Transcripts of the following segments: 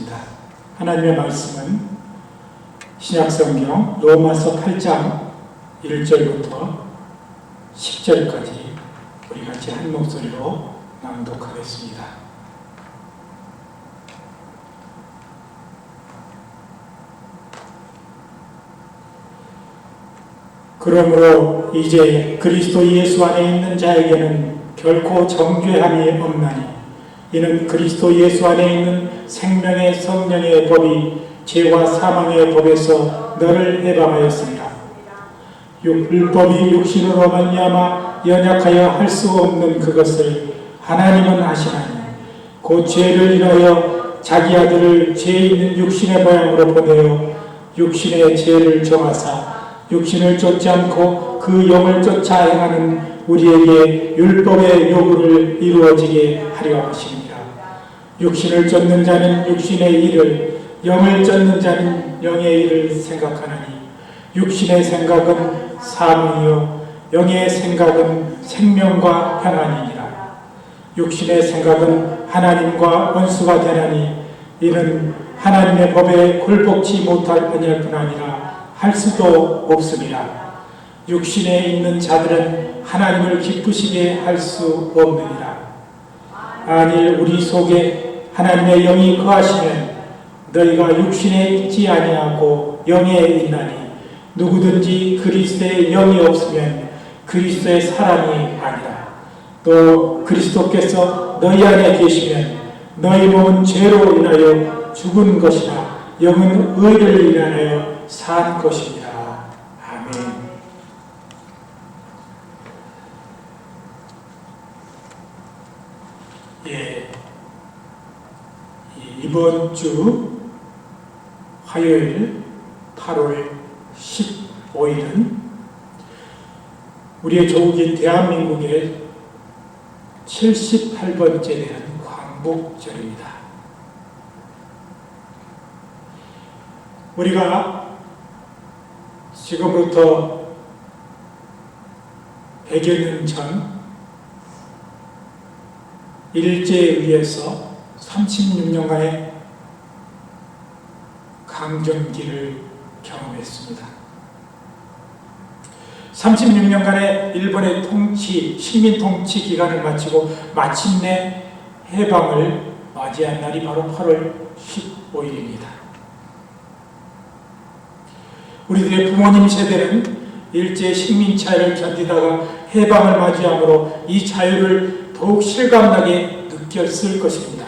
하겠습니다. 하나님의 말씀은 신약성경 로마서 8장 1절부터 10절까지 우리 같이 한 목소리로 낭독하겠습니다. 그러므로 이제 그리스도 예수 안에 있는 자에게는 결코 정죄함이 없나니 이는 그리스도 예수 안에 있는 생명의 성령의 법이 죄와 사망의 법에서 너를 해방하였습니다. 율법이 육신으로 말미암아 연약하여 할 수 없는 그것을 하나님은 하시나니 곧 죄를 인하여 자기 아들을 죄 있는 육신의 모양으로 보내어 육신의 죄를 정하사 육신을 쫓지 않고 그 영을 쫓아 행하는 우리에게 율법의 요구를 이루어지게 하려 하십니다. 육신을 쫓는 자는 육신의 일을, 영을 쫓는 자는 영의 일을 생각하나니 육신의 생각은 사망이요 영의 생각은 생명과 평안이니라. 육신의 생각은 하나님과 원수가 되나니 이는 하나님의 법에 굴복지 못할 뿐일 아니라 할 수도 없습니다. 육신에 있는 자들은 하나님을 기쁘시게 할 수 없느니라. 만일 우리 속에 하나님의 영이 거하시면 너희가 육신에 있지 아니하고 영에 있나니 누구든지 그리스도의 영이 없으면 그리스도의 사람이 아니라. 또 그리스도께서 너희 안에 계시면 너희 몸은 죄로 인하여 죽은 것이나 영은 의를 인하여 산 것입니다. 아멘. 이번 주 화요일 8월 15일은 우리의 조국인 대한민국의 78번째 되는 광복절입니다. 우리가 지금부터 100여 년 전 일제에 의해서 36년간의 강점기를 경험했습니다. 36년간의 일본의 통치, 식민 통치 기간을 마치고 마침내 해방을 맞이한 날이 바로 8월 15일입니다. 우리들의 부모님 세대는 일제 식민 차이를 견디다가 해방을 맞이함으로 이 자유를 더욱 실감나게 느꼈을 것입니다.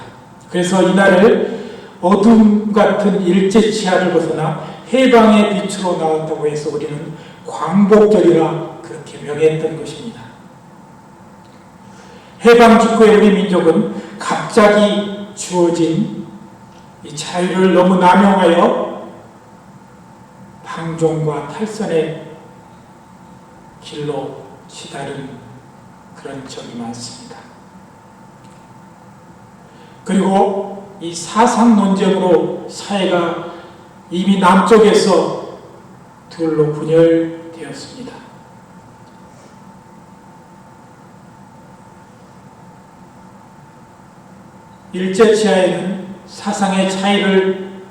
그래서 이날을 어둠 같은 일제 치하를 벗어나 해방의 빛으로 나왔다고 해서 우리는 광복절이라 그렇게 명했던 것입니다. 해방 직후에 우리 민족은 갑자기 주어진 이 자유를 너무 남용하여 방종과 탈선의 길로 치달은 그런 적이 많습니다. 그리고 이 사상 논쟁으로 사회가 이미 남쪽에서 둘로 분열되었습니다. 일제 치하에는 사상의 차이를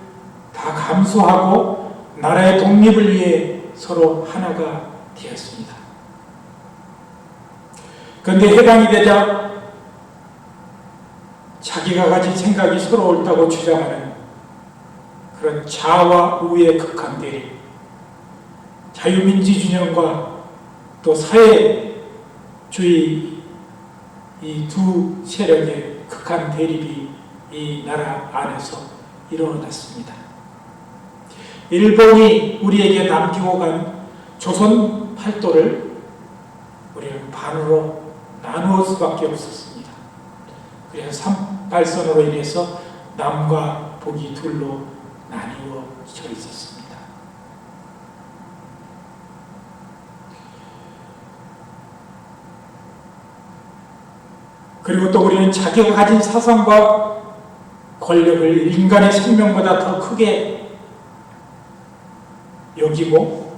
다 감수하고 나라의 독립을 위해 서로 하나가 되었습니다. 그런데 해방이 되자 자기가 가진 생각이 서로 옳다고 주장하는 그런 좌와 우의 극한 대립, 자유민주 진영과 또 사회주의 이 두 세력의 극한 대립이 이 나라 안에서 일어났습니다. 일본이 우리에게 남기고 간 조선 팔도를 우리는 반으로 나누어 수밖에 없었습니다. 그래서 38선으로 인해서 남과 북이 둘로 나뉘어져 있었습니다. 그리고 또 우리는 자기가 가진 사상과 권력을 인간의 생명보다 더 크게 여기고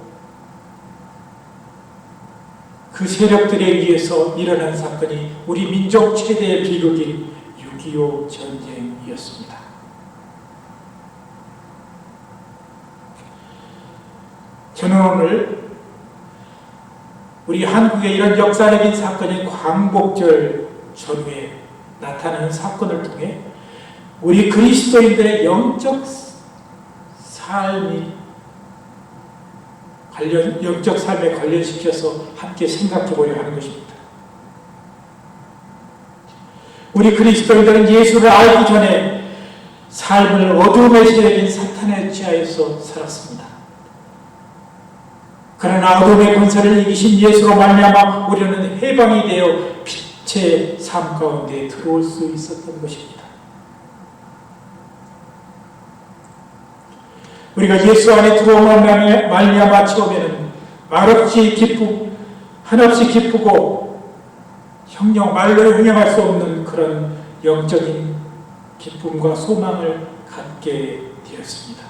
그 세력들에 의해서 일어난 사건이 우리 민족 최대의 비극인 6.25 전쟁이었습니다. 저는 오늘 우리 한국의 이런 역사적인 사건인 광복절 전후에 나타나는 사건을 통해 우리 그리스도인들의 영적 삶에 관련시켜서 함께 생각해 보려 하는 것입니다. 우리 그리스도인들은 예수를 알기 전에 삶을 어둠의 세력인 사탄의 지하에서 살았습니다. 그러나 어둠의 권세를 이기신 예수로 말미암아 우리는 해방이 되어 빛의 삶 가운데 들어올 수 있었던 것입니다. 우리가 예수 안에 들어오면 말미암아 처음에는 한없이 기쁘고 말로 형용할 수 없는 그런 영적인 기쁨과 소망을 갖게 되었습니다.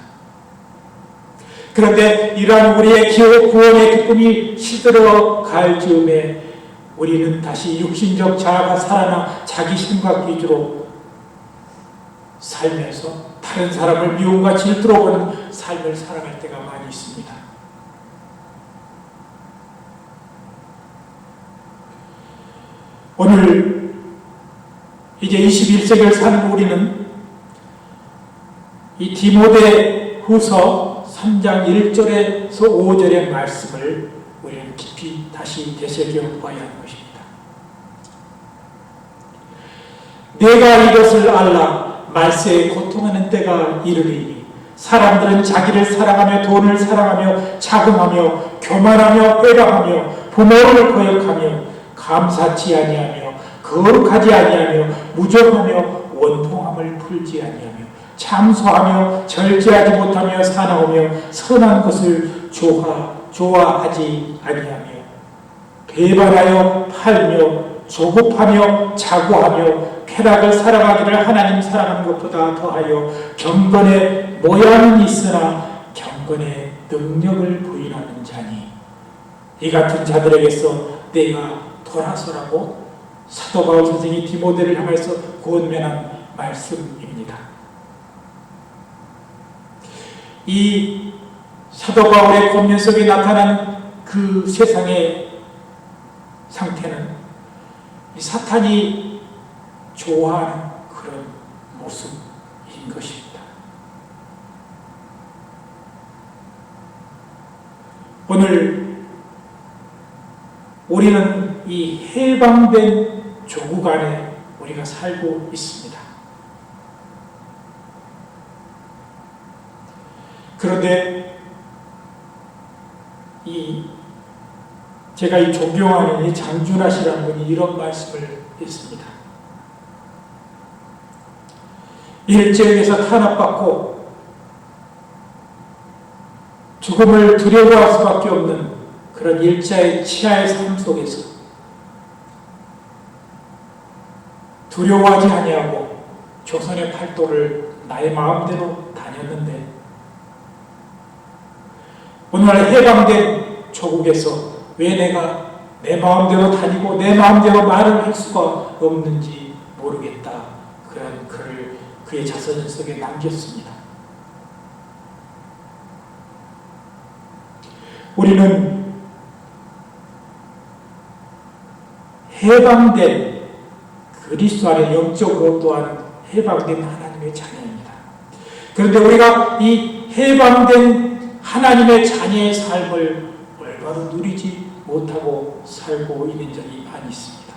그런데 이러한 우리의 구원의 기쁨이 시들어 갈 즈음에 우리는 다시 육신적 자아가 살아나 자기 생각 위주로 살면서 다른 사람을 미움과 질투로 보는 삶을 살아갈 때가 많이 있습니다. 오늘 이제 21세기를 사는 우리는 이 디모데 후서 3장 1절에서 5절의 말씀을 우리는 깊이 다시 되새겨 보아야 하는 것입니다. 내가 이것을 알라 말세에 고통하는 때가 이르리니 사람들은 자기를 사랑하며 돈을 사랑하며 자긍하며 교만하며 회방하며 부모를 거역하며 감사치 아니하며 거룩하지 아니하며 무정하며 원통함을 풀지 아니하며 참소하며 절제하지 못하며 사나우며 선한 것을 좋아하지 아니하며 배반하여 팔며 조급하며 자고하며 쾌락을 살아가기를 하나님 사랑하는 것보다 더하여 경건의 모양은 있으나 경건의 능력을 부인하는 자니 이 같은 자들에게서 내가 돌아서라고 사도 바울 선생이 디모데를 향해서 권면한 말씀입니다. 이 사도 바울의 권면 속에 나타난 그 세상의 상태는 이 사탄이 좋아하는 그런 모습인 것입니다. 오늘 우리는 이 해방된 조국 안에 우리가 살고 있습니다. 그런데 제가 이 존경하는 이 장준하 씨라는 분이 이런 말씀을 했습니다. 일제에서 탄압받고 죽음을 두려워할 수밖에 없는 그런 일자의 치하의 삶 속에서 두려워하지 아니하고 조선의 팔도를 나의 마음대로 다녔는데 오늘날 해방된 조국에서 왜 내가 내 마음대로 다니고 내 마음대로 말을 할 수가 없는지 모르겠다. 그런 글을 그의 자서전 속에 남겼습니다. 우리는 해방된 그리스도 안에 영적으로 또한 해방된 하나님의 자녀입니다. 그런데 우리가 이 해방된 하나님의 자녀의 삶을 올바로 누리지 못하고 살고 있는 적이 많이 있습니다.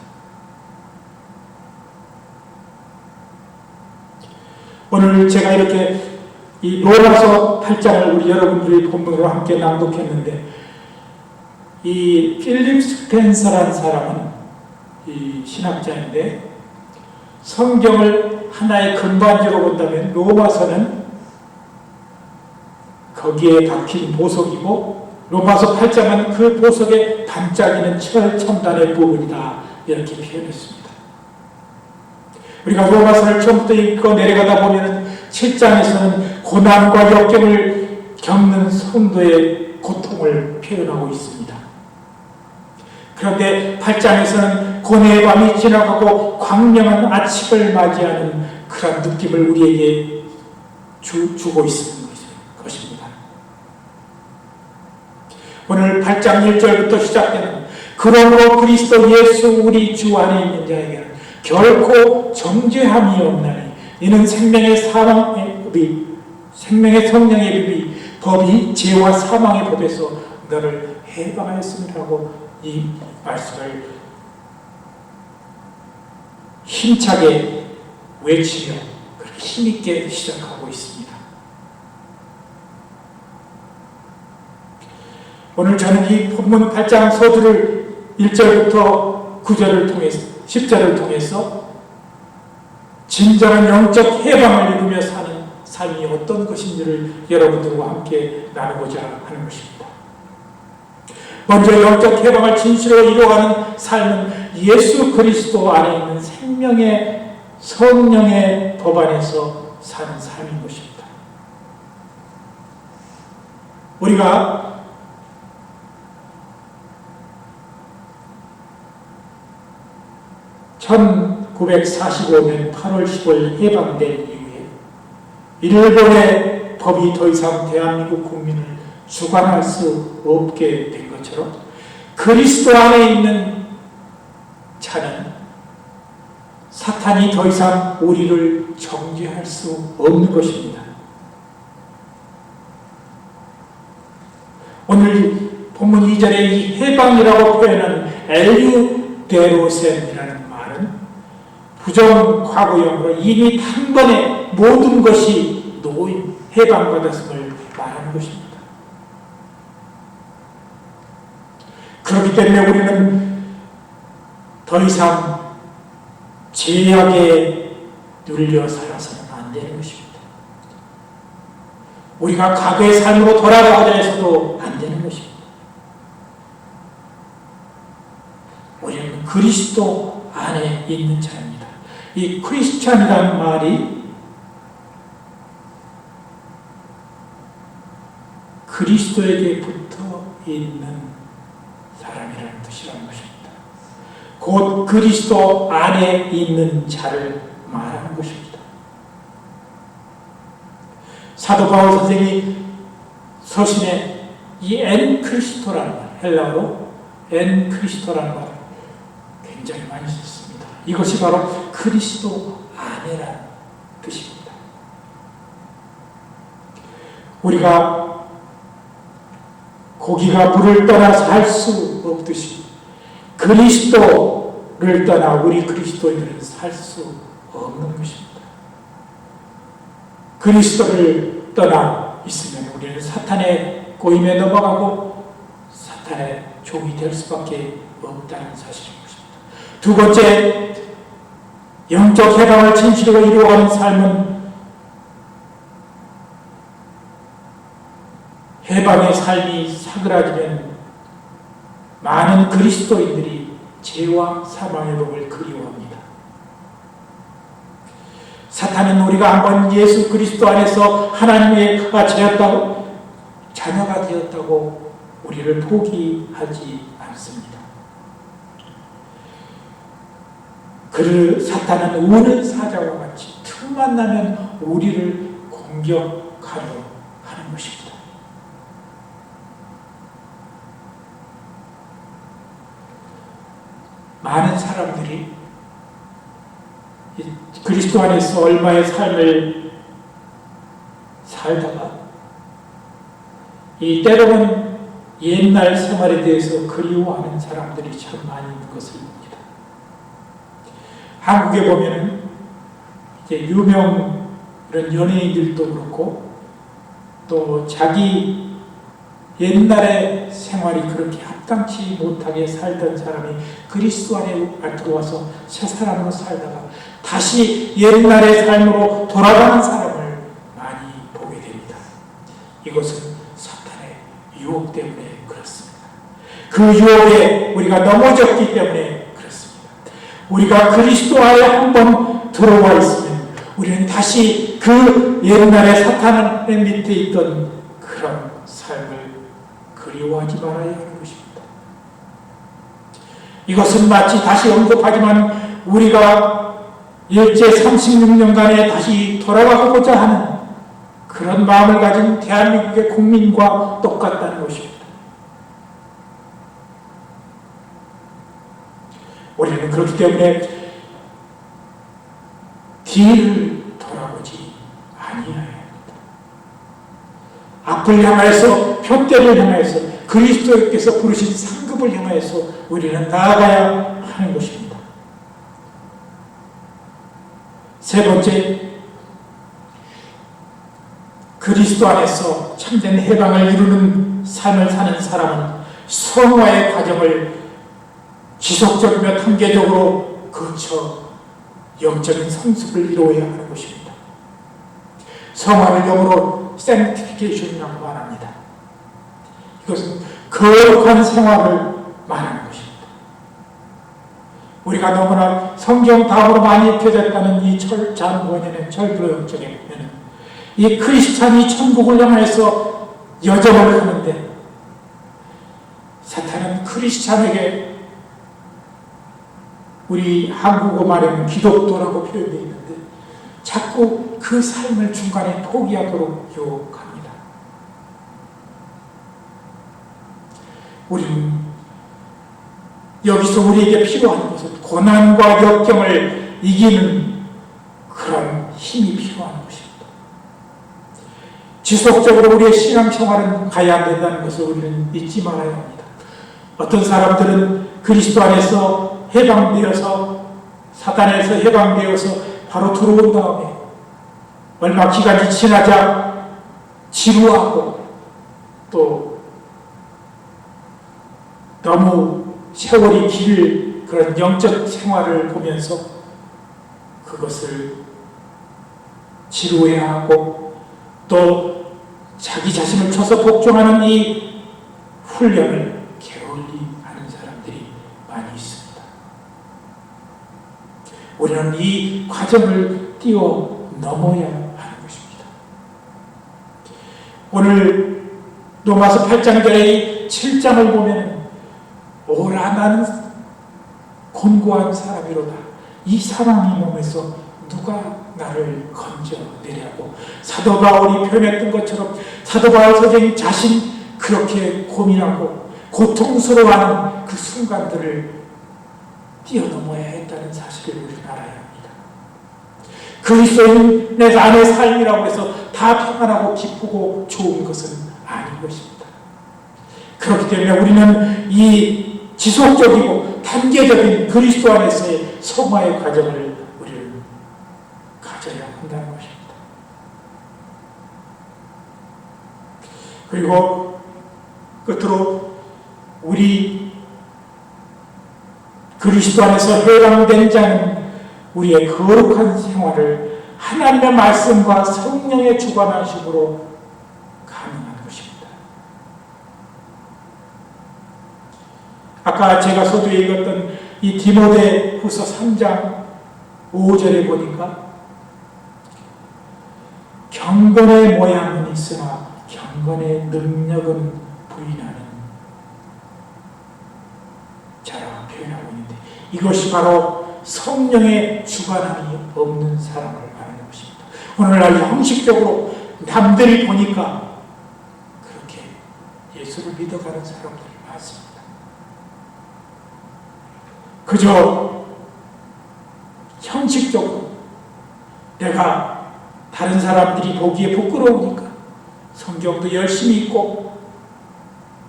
오늘 제가 이렇게 이 로마서 8장을 우리 여러분들이 본문으로 함께 낭독했는데 이 필립 스펜서라는 사람은 이 신학자인데 성경을 하나의 근반지로 본다면 로마서는 거기에 박힌 보석이고 로마서 8장은 그 보석에 반짝이는 철첨단의 부분이다 이렇게 표현했습니다. 우리가 로마서를 처음부터 읽고 내려가다 보면 7장에서는 고난과 역경을 겪는 성도의 고통을 표현하고 있습니다. 그런데 8장에서는 고뇌의 밤이 지나가고 광명한 아침을 맞이하는 그런 느낌을 우리에게 주고 있는 것입니다. 오늘 8장 1절부터 시작되는 그러므로 그리스도 예수 우리 주 안에 있는 자에게는 결코 정죄함이 없나니 이는 생명의 성령의 법이 죄와 사망의 법에서 너를 해방하였음이라고 이 말씀을 힘차게 외치며 그렇게 힘있게 시작하고 있습니다. 오늘 저는 이 본문 8장 서두를 1절부터 9절을 통해서 10절을 통해서 진정한 영적 해방을 이루며 사는 삶이 어떤 것인지를 여러분들과 함께 나누고자 하는 것입니다. 먼저 영적 해방을 진실로 이루어가는 삶은 예수 그리스도 안에 있는 생명의 성령의 법 안에서 사는 삶인 것입니다. 우리가 (1945년 8월 10일) 해방된 이후에 일본의 법이 더 이상 대한민국 국민을 주관할 수 없게 된 것처럼 그리스도 안에 있는 자는 사탄이 더 이상 우리를 정죄할 수 없는 것입니다. 오늘 본문 2절에 이 해방이라고 표현하는 엘유데로셈이라는 말은 부정 과거형으로 이미 한 번에 모든 것이 놓인 해방받았음을 말하는 것입니다. 그렇기 때문에 우리는 더 이상 죄악에 눌려 살아서는 안 되는 것입니다. 우리가 과거의 삶으로 돌아가자 해서도 안 되는 것입니다. 우리는 그리스도 안에 있는 자입니다. 이 크리스찬이라는 말이 그리스도에게 붙어 있는 사람이라는 뜻이라는 것입니다. 곧 그리스도 안에 있는 자를 말하는 것입니다. 사도 바울 선생이 서신에 이 엔 크리스토라는 말, 헬라어로 엔 크리스토라는 말을 굉장히 많이 썼습니다. 이것이 바로 그리스도 안에라는 뜻입니다. 우리가 고기가 물을 떠나 살 수 없듯이 그리스도를 떠나 우리 그리스도인들은 살 수 없는 것입니다. 그리스도를 떠나 있으면 우리는 사탄의 꼬임에 넘어가고 사탄의 종이 될 수밖에 없다는 사실인 것입니다. 두 번째, 영적 해방을 진실로 이루어가는 삶은 해방의 삶이 사그라지면 많은 그리스도인들이 죄와 사망의 법을 그리워합니다. 사탄은 우리가 한번 예수 그리스도 안에서 하나님의 자녀가 되었다고 우리를 포기하지 않습니다. 사탄은 우는 사자와 같이 틈만 나면 우리를 공격하려 하는 것입니다. 많은 사람들이 그리스도 안에서 얼마의 삶을 살다가 때로는 옛날 생활에 대해서 그리워하는 사람들이 참 많이 있는 것을 봅니다. 한국에 보면은 이제 유명 이런 연예인들도 그렇고 또 자기 옛날의 생활이 그렇게 합당치 못하게 살던 사람이 그리스도 안에 들어와서 새 사람으로 살다가 다시 옛날의 삶으로 돌아가는 사람을 많이 보게 됩니다. 이것은 사탄의 유혹 때문에 그렇습니다. 그 유혹에 우리가 넘어졌기 때문에 그렇습니다. 우리가 그리스도 안에 한번 들어와 있으면 우리는 다시 그 옛날의 사탄의 밑에 있던 그런 삶을 그리워하지 말아야 하는 것입니다. 이것은 마치 다시 언급하지만 우리가 일제 36년간에 다시 돌아가고자 하는 그런 마음을 가진 대한민국의 국민과 똑같다는 것입니다. 우리는 그렇기 때문에 뒤를 돌아보지 아니해야 합니다. 앞을 향하여서, 표대를 향하여서, 그리스도께서 부르신 상급을 향하여서 우리는 나아가야 하는 것입니다. 세 번째, 그리스도 안에서 참된 해방을 이루는 삶을 사는 사람은 성화의 과정을 지속적이며 단계적으로 거쳐 영적인 성숙을 이루어야 하는 것입니다. 성화를 영어로 sanctification이라고 말합니다. 이것은 거룩한 생활을 말하는 것입니다. 우리가 너무나 성경 다음으로 많이 입혀졌다는 이 절찬원에는 절부역적에 보면 이 크리스찬이 천국을 향해서 여정을 하는데 사탄은 크리스찬에게 우리 한국어 말에는 기독도라고 표현되어 있는데 자꾸 그 삶을 중간에 포기하도록 유혹합니다. 우리는 여기서 우리에게 필요한 것은 고난과 역경을 이기는 그런 힘이 필요한 것입니다. 지속적으로 우리의 신앙생활은 가야 된다는 것을 우리는 잊지 말아야 합니다. 어떤 사람들은 그리스도 안에서 해방되어서 사단에서 해방되어서 바로 들어온 다음에 얼마 기간이 지나자 지루하고 또 너무 세월이 길 그런 영적 생활을 보면서 그것을 지루해하고 또 자기 자신을 쳐서 복종하는 이 훈련을 게을리 하는 사람들이 많이 있습니다. 우리는 이 과정을 뛰어넘어야 하는 것입니다. 오늘 로마서 8장 전에 7장을 보면 오라 나는 곤고한 사람이로다. 이 사랑의 몸에서 누가 나를 건져내려고 사도 바울이 표현했던 것처럼 사도 바울 선생님 자신 그렇게 고민하고 고통스러워하는 그 순간들을 뛰어넘어야 했다는 사실을 우리는 알아야 합니다. 그리스도인 내 안의 삶이라고 해서 다 평안하고 기쁘고 좋은 것은 아닌 것입니다. 그렇기 때문에 우리는 이 지속적이고 단계적인 그리스도 안에서의 성화의 과정을 우리는 가져야 한다는 것입니다. 그리고 끝으로 우리 그리스도 안에서 해방된 자는 우리의 거룩한 생활을 하나님의 말씀과 성령의 주관하심으로 가능한 것입니다. 아까 제가 서두에 읽었던 이 디모데후서 3장 5절에 보니까 경건의 모양은 있으나 경건의 능력은 부인하는 자라고 표현하고 있는데 이것이 바로 성령의 주관함이 없는 사람을 말하는 것입니다. 오늘날 형식적으로 남들이 보니까 그렇게 예수를 믿어가는 사람들이 많습니다. 그저 형식적으로 내가 다른 사람들이 보기에 부끄러우니까 성경도 열심히 읽고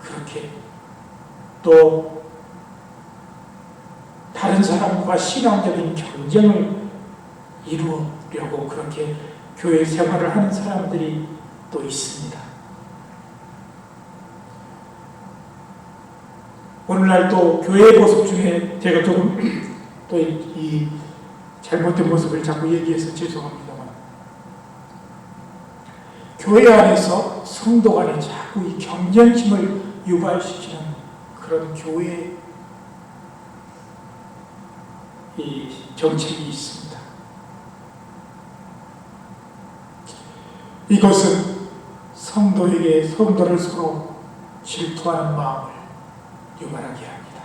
그렇게 또 다른 사람과 신앙적인 경쟁을 이루려고 그렇게 교회 생활을 하는 사람들이 또 있습니다. 오늘날 또 교회의 모습 중에 제가 조금 또 이 잘못된 모습을 자꾸 얘기해서 죄송합니다만 교회 안에서 성도 간에 자꾸 이 경쟁심을 유발시키는 그런 교회의 이 정책이 있습니다. 이것은 성도를 서로 질투하는 마음을 유발하게 합니다.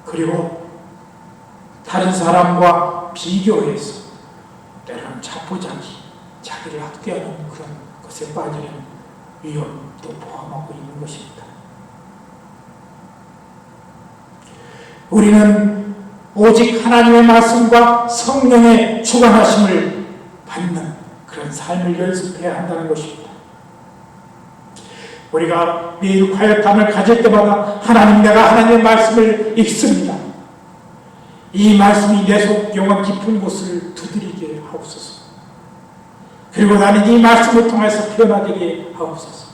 그리고 다른 사람과 비교해서 때로는 자기를 학대하는 그런 것에 빠지는 위험도 포함하고 있는 것입니다. 우리는 오직 하나님의 말씀과 성령의 주관하심을 받는 그런 삶을 연습해야 한다는 것입니다. 우리가 매일 quiet함을 가질 때마다 하나님, 내가 하나님의 말씀을 읽습니다. 이 말씀이 내 속 영혼 깊은 곳을 두드리게 하옵소서. 그리고 나는 이 말씀을 통해서 변화되게 하옵소서.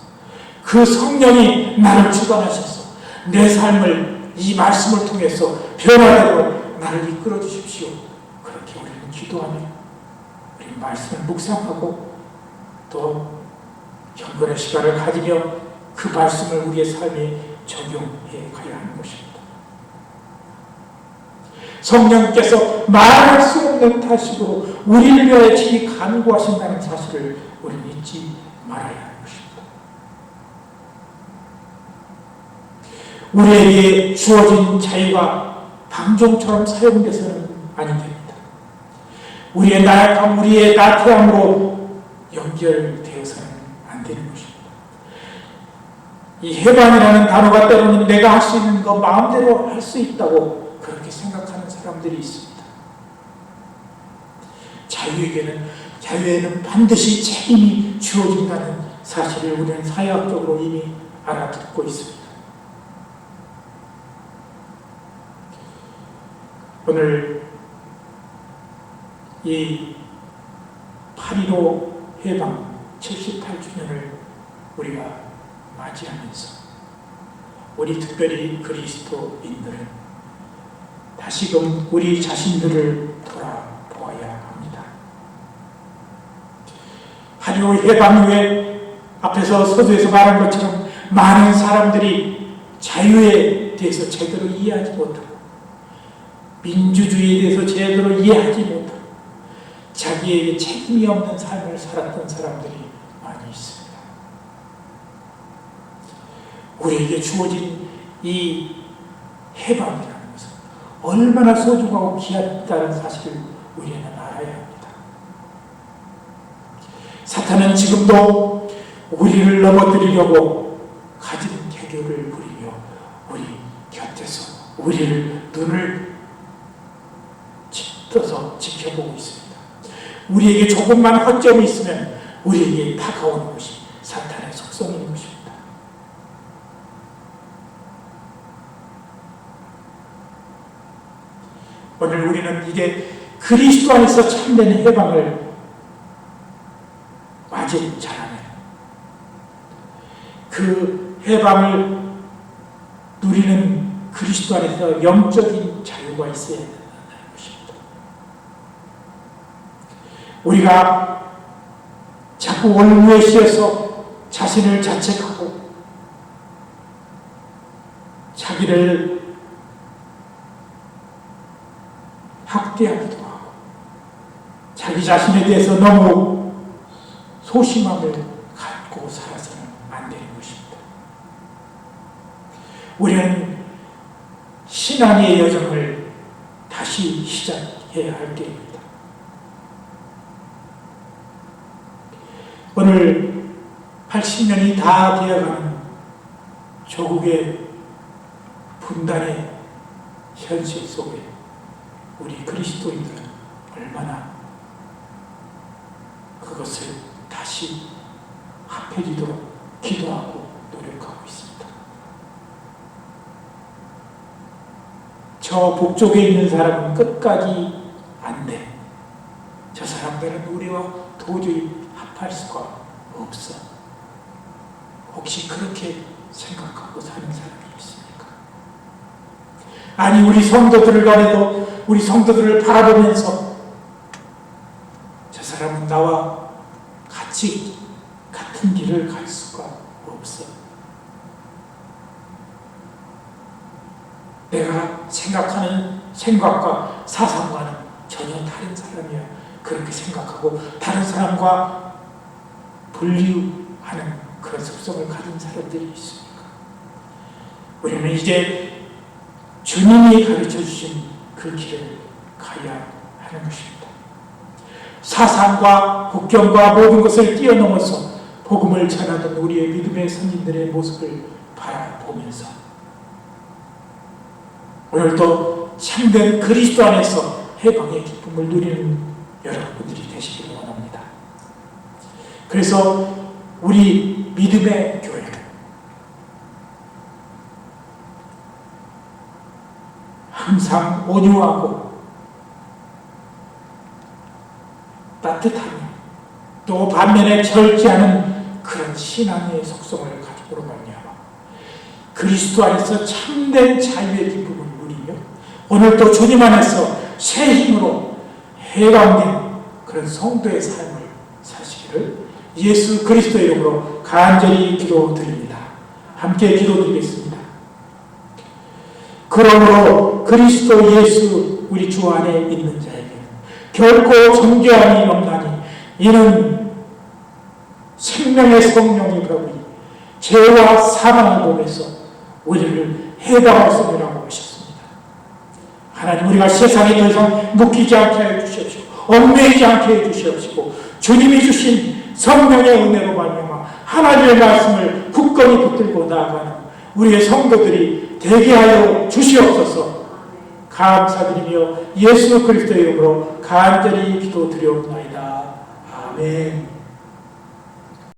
그 성령이 나를 주관하셔서 내 삶을 이 말씀을 통해서 변화되도록 나를 이끌어 주십시오. 그렇게 우리는 기도하며 우리 말씀을 묵상하고 또 경건의 시간을 가지며 그 말씀을 우리의 삶에 적용해 가야 하는 것입니다. 성령께서 말할 수 없는 타식으로 우리를 위하여 친히 간구하신다는 사실을 우리는 잊지 말아야 하는 것입니다. 우리에게 주어진 자유가 방종처럼 사용돼서는 아니 됩니다. 우리의 나약함, 우리의 나태함으로 연결되어서는 안 되는 것입니다. 이 해방이라는 단어가 때로는 내가 할 수 있는 거 마음대로 할 수 있다고 그렇게 생각하는 사람들이 있습니다. 자유에는 반드시 책임이 주어진다는 사실을 우리는 사회학적으로 이미 알아듣고 있습니다. 오늘 이 8.15 해방 78주년을 우리가 맞이하면서 우리 특별히 그리스도인들은 다시금 우리 자신들을 돌아보아야 합니다. 8.15 해방 후에 앞에서 서두에서 말한 것처럼 많은 사람들이 자유에 대해서 제대로 이해하지 못하고 민주주의에 대해서 제대로 이해하지 못하고 자기에게 책임이 없는 삶을 살았던 사람들이 많이 있습니다. 우리에게 주어진 이 해방이라는 것은 얼마나 소중하고 귀하다는 사실을 우리는 알아야 합니다. 사탄은 지금도 우리를 넘어뜨리려고 가진 개교를 부리며 우리 곁에서 우리를 눈을 떠서 지켜보고 있습니다. 우리에게 조금만 허점이 있으면 우리에게 다가오는 것이 사탄의 속성인 것입니다. 오늘 우리는 이제 그리스도 안에서 참된 해방을 맞이 잘하면 그 해방을 누리는 그리스도 안에서 영적인 자유가 있어야 된다는 것입니다. 우리가 자꾸 원루에 씌어서 자신을 자책하고 자기를 학대하기도 하고 자기 자신에 대해서 너무 소심함을 갖고 살아서는 안 되는 것입니다. 우리는 신앙의 여정을 다시 시작해야 할 때입니다. 오늘 80년이 다 되어가는 조국의 분단의 현실 속에 우리 그리스도인들은 얼마나 그것을 다시 합해지도록 기도하고 노력하고 있습니다. 저 북쪽에 있는 사람은 끝까지 안 돼. 저 사람들은 우리와 도저히 합할 수가 없어. 혹시 그렇게 생각하고 사는 사람이 있습니까? 아니, 우리 성도들을 간에도 우리 성도들을 바라보면서 저 사람은 나와 같이 같은 길을 갈 수가 없어. 내가 생각하는 생각과 사상과는 전혀 다른 사람이야. 그렇게 생각하고 다른 사람과 분리하는 그런 습성을 가진 사람들이 있습니까? 우리는 이제 주님이 가르쳐 주신 그 길을 가야 하는 것입니다. 사상과 국경과 모든 것을 뛰어넘어서 복음을 전하던 우리의 믿음의 선진들의 모습을 바라보면서 오늘도 참된 그리스도 안에서 해방의 기쁨을 누리는 여러분들이 되시기를 원합니다. 그래서 우리 믿음의 교회, 항상 온유하고 따뜻하며 또 반면에 절제하는 그런 신앙의 속성을 가지고 말미암아 그리스도 안에서 참된 자유의 기쁨을 누리며 오늘도 주님 안에서 새 힘으로 해방된 그런 성도의 삶을 사시기를 예수 그리스도의 이름으로 간절히 기도드립니다. 함께 기도드리겠습니다. 그러므로 그리스도 예수 우리 주 안에 있는 자에게는 결코 정죄함이 없나니 이는 생명의 성령이 거기 죄와 사망의 몸에서 우리를 해방하였음이라고 하셨습니다. 하나님, 우리가 세상에 더 이상 묶이지 않게 해주시옵시고 얽매이지 않게 해주시옵시고 주님이 주신 성령의 은혜로 말미암아 하나님의 말씀을 굳건히 붙들고 나아가는 우리의 성도들이 되게 하여 주시옵소서. 감사드리며 예수 그리스도의 이름으로 간절히 기도드려옵나이다. 아멘.